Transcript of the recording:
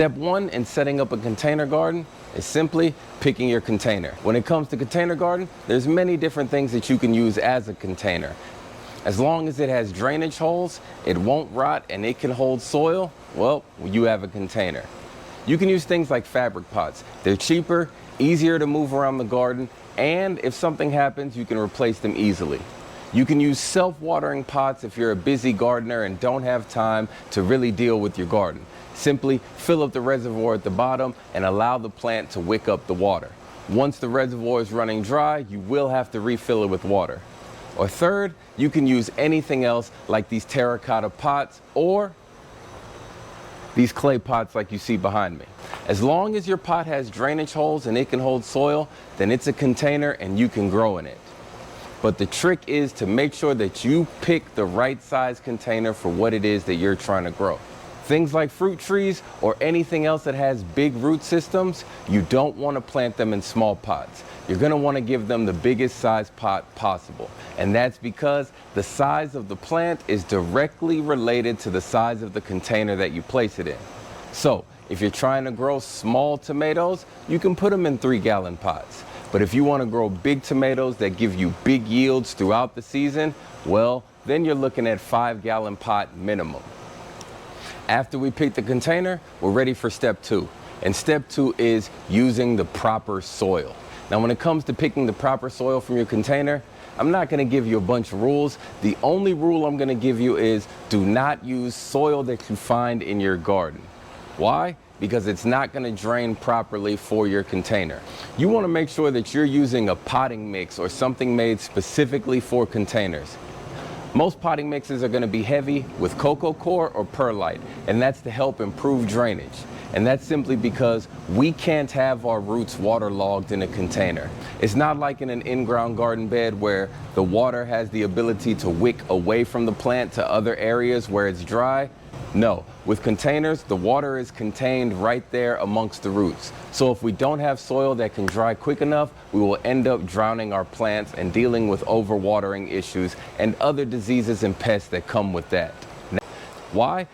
Step one in setting up a container garden is simply picking your container. When it comes to container garden, there's many different things that you can use as a container. As long as it has drainage holes, it won't rot, and it can hold soil, well, you have a container. You can use things like fabric pots. They're cheaper, easier to move around the garden, and if something happens, you can replace them easily. You can use self-watering pots if you're a busy gardener and don't have time to really deal with your garden. Simply fill up the reservoir at the bottom and allow the plant to wick up the water. Once the reservoir is running dry, you will have to refill it with water. Or third, you can use anything else like these terracotta pots or these clay pots like you see behind me. As long as your pot has drainage holes and it can hold soil, then it's a container and you can grow in it. But the trick is to make sure that you pick the right size container for what it is that you're trying to grow. Things like fruit trees or anything else that has big root systems, you don't want to plant them in small pots. You're going to want to give them the biggest size pot possible. And that's because the size of the plant is directly related to the size of the container that you place it in. So if you're trying to grow small tomatoes, you can put them in 3-gallon pots. But if you want to grow big tomatoes that give you big yields throughout the season, well, then you're looking at 5-gallon pot minimum. After we pick the container, we're ready for step two. And step two is using the proper soil. Now, when it comes to picking the proper soil from your container, I'm not going to give you a bunch of rules. The only rule I'm going to give you is do not use soil that you find in your garden. Why? Because it's not going to drain properly for your container. You want to make sure that you're using a potting mix or something made specifically for containers. Most potting mixes are going to be heavy with coco coir or perlite, and that's to help improve drainage. And that's simply because we can't have our roots waterlogged in a container. It's not like in an in-ground garden bed where the water has the ability to wick away from the plant to other areas where it's dry. No, with containers, the water is contained right there amongst the roots. So if we don't have soil that can dry quick enough, we will end up drowning our plants and dealing with overwatering issues and other diseases and pests that come with that. Why?